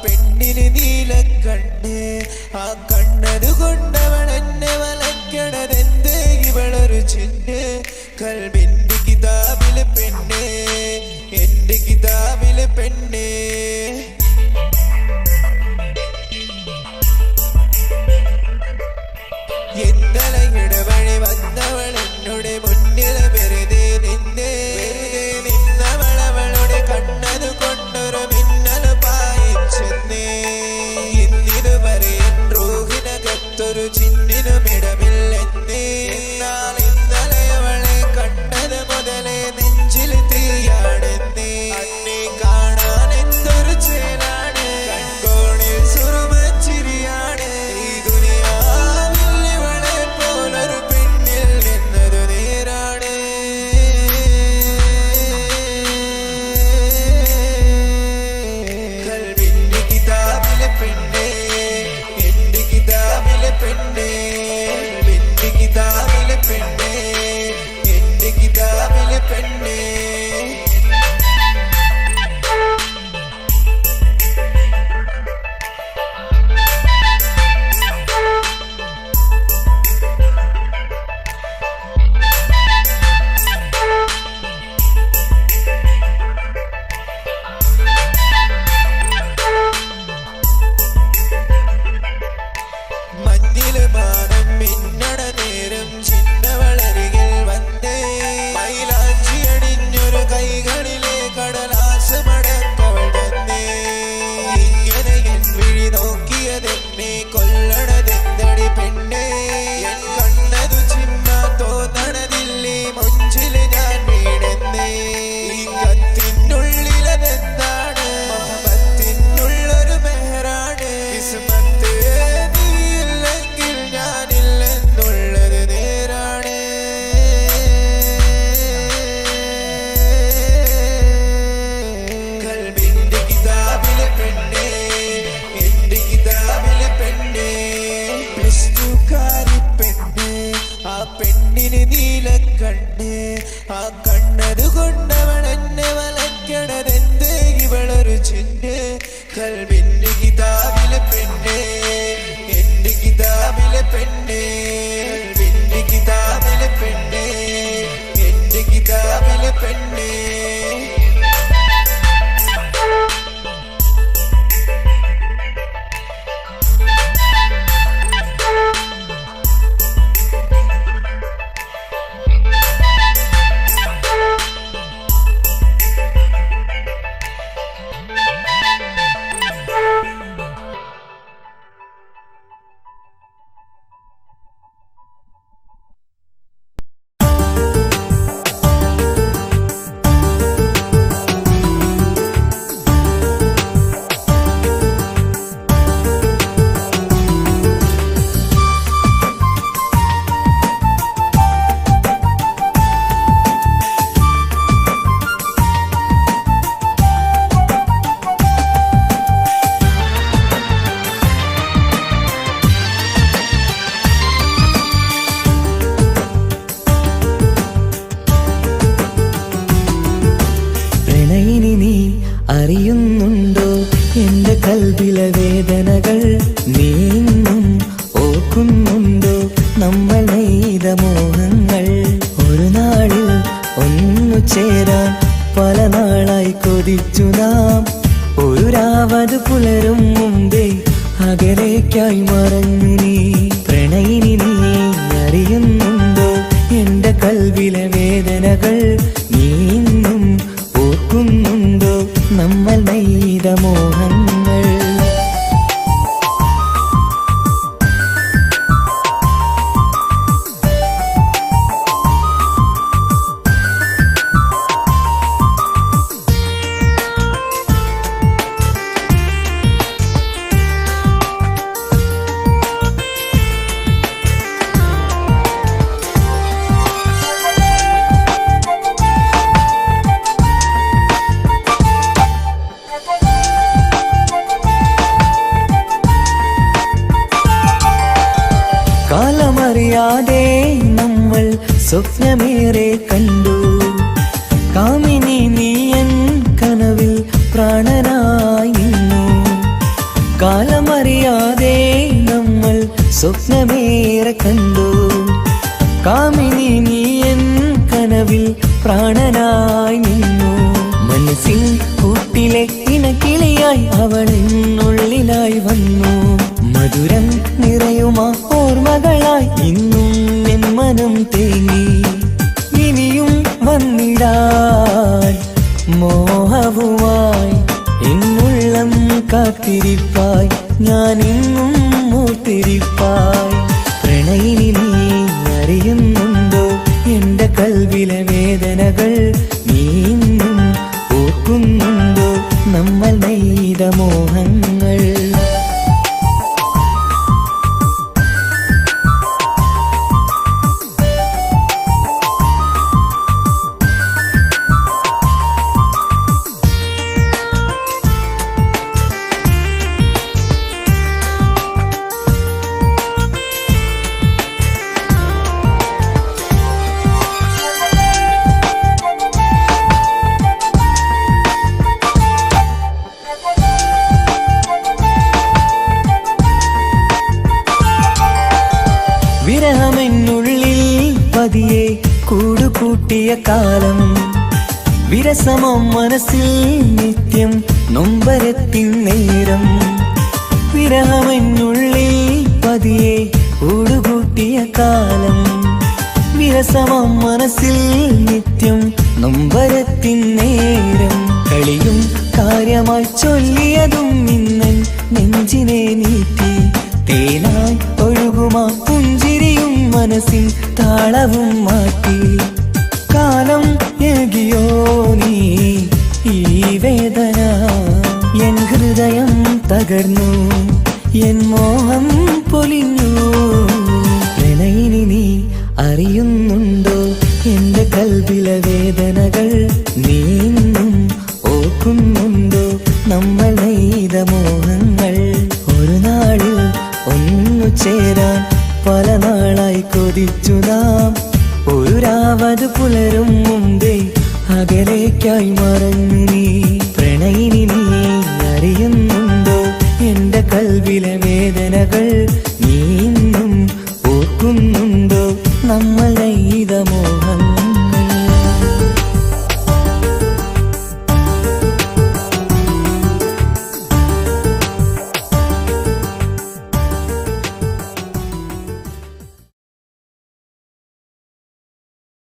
പെണ്ണിന് നീലക്കണ്ണ് ആ കണ്ണതുകൊണ്ടവൾ എന്നെ വലക്കണതെന്തേ ഇവളൊരു ചിന്ന് കൽബിന്റെ കിതാബിലെ പെണ്ണ് എന്റെ കിതാബിലെ പെണ്ണ് ഇന്നലെ ഇടവഴി വന്നവൾ എന്നോട് മുന്നിൽ വെറുതെ നിന്നവളവളുടെ കണ്ണത് കൊണ്ടൊരു മിന്നൽ പായിച്ചെന്നേ ഇന്നിതുവരെ എൻ റൂഹിനകത്തൊരു ചിന്നിനുമിടമില്ലെന്നേ എന്നാൽ ഇന്നലെ അവളെ കണ്ടത് മുതലേ നെഞ്ചിൽ തീയാണെന്നേ അന്നെ കാണാൻ എന്തൊരു ചേലാണ് കൺകോണിൽ സുറുമച്ചിരിയാണ് ഈ ദുനിയാവിൽ ഇവളെ പോലൊരു പെണ്ണിൽ നിന്നൊരു നേരാണ് കൽബിന്റെ കിതാബിലെ പെണ്ണ് എന്റെ കിതാബിലെ പെണ്ണ് കൽബിന്റെ കിതാബിലെ പെണ്ണ് എന്റെ കിതാബിലെ പെണ്ണ് മഞ്ഞില് മാനം മിന്നണ നേരം ചിന്നവളരികിൽ വന്നേ മൈലാഞ്ചി അണിഞ്ഞൊരു കൈകളിലെ കടലാസമടക്കവൾ തന്നേ ഇങ്ങനെ എൻ വിഴി നോക്കിയതെന്നെ കൊല്ലണതെന്തടി പെണ്ണേ എൻ കണ്ണതു ചിമ്മ തോന്നണതില്ലേ മുഞ്ചില് ഞാൻ വീണെന്നേ ഈ കത്തിനുള്ളിലതെന്താണ് മഹബത്തിനുള്ളൊരു മെഹറാണ് കിസ്മത്ത് നീയില്ലെങ്കിൽ ഞാനില്ലെന്നുള്ളത് നേരാണ് കൽബിന്റെ കിതാബിലെ പെണ്ണ് എന്റെ കിതാബിലെ പെണ്ണ് പ്ലസ് ടുക്കാരി പെണ്ണ് ആ പെണ്ണിന് നീലക്കണ്ണ് ആ കണ്ണതുകൊണ്ടവൾ എന്നെ വലക്കണതെന്തേ ഇവളൊരു ചിന്ന് കൽബിന്റെ കിതാബിലെ പെണ്ണ് എന്റെ കിതാബിലെ പെണ്ണ് കൽബിന്റെ കിതാബിലെ പെണ്ണ് എന്റെ കിതാബിലെ പെണ്ണ് പ്രണയിനി നീ അറിയുന്നുണ്ടോ എന്റെ കൽബിലെ വേദനകൾ നീങ്ങും ഓർക്കുന്നുണ്ടോ നമ്മൾ നെയ്ത മോഹങ്ങൾ ഒരു നാളിൽ ഒന്നു ചേരാൻ പല നാളായി കൊതിച്ചു നാം ഒരു രാവത് പുലരും മുമ്പേ അകലേക്കായി മറഞ്ഞു നീ പ്രണയിനി നീ അറിയുന്നുണ്ടോ എന്റെ കൽബിലെ വേദനകൾ നീങ്ങും ഓർക്കുന്നുണ്ടോ നമ്മൾ നെയ്ത മോഹങ്ങൾ സ്വപ്നമേറെ കണ്ടു. കാമിനി നീയൻ കനവിൽ പ്രാണനായി നിന്നു. കാലമറിയാതെ നമ്മൾ സ്വപ്നമേറെ കണ്ടു. കാമിനി നീയൻ കനവിൽ പ്രാണനായി നിന്നു. മനസ്സിൻ കൂട്ടിലെ ഇണക്കിളിയായി അവളിനുള്ളിലായി വന്നു. മധുരം നിറയുമാ ഓർമ്മകളായി ഇന്നും എൻ മനം തേങ്ങി. ഇനിയും വന്നിടാൻ മോഹവുമായി എന്നുള്ളം കാത്തിരിപ്പായി ഞാനിന്നും മൂത്തിരിപ്പായി. പ്രണയിനി നീ അറിയുന്നുണ്ടോ എന്റെ കൽവിലെ വേദനകൾ? നീ ഇന്നും ഓർക്കുന്നുണ്ടോ നമ്മൾ നെയ്ത മോഹങ്ങൾ? വിരഹമെന്നുള്ളിൽ പതിയെ കൂടുകൂട്ടിയ കാലം. വിരസമോ മനസ്സിൽ നിത്യം നൊമ്പരത്തിൻ നേരം. വിരഹമെന്നുള്ളിൽ പതിയെ കൂടുകൂട്ടിയ കാലം. വിരസമോ മനസ്സിൽ നിത്യം നൊമ്പരത്തിൻ നേരം. കളിയും കാര്യമായി ചൊല്ലിയതും ഇന്നൻ നെഞ്ചിനെ നീട്ടി. തേനായി ഒഴുകുമാ പുഞ്ചിരിയും മനസ്സിൻ താളവും മാറ്റി. കാലം ഏകിയോ നീ ഈ വേദന? എൻ ഹൃദയം തകർന്നു, എൻ മോഹം പൊലിഞ്ഞു. പ്രണയിനി നീ അറിയുന്നുണ്ടോ എന്റെ കൽവിലെ വേദനകൾ? നീ ഇന്നും ഓർക്കുന്നുണ്ടോ നമ്മൾ നെയ്ത മോഹങ്ങൾ? ഒരു നാളിൽ ഒന്നു ചേരാൻ പല നാളായി കൊതിച്ചു നാം. ഒരു രാവത് പുലരും മുമ്പേ അകലേക്കായി മറഞ്ഞു നീ. പ്രണയിനി നീ അറിയുന്നുണ്ടോ എന്റെ കൽവിലെ വേദനകൾ? നീ ഇന്നും ഓർക്കുന്നുണ്ടോ നമ്മൾ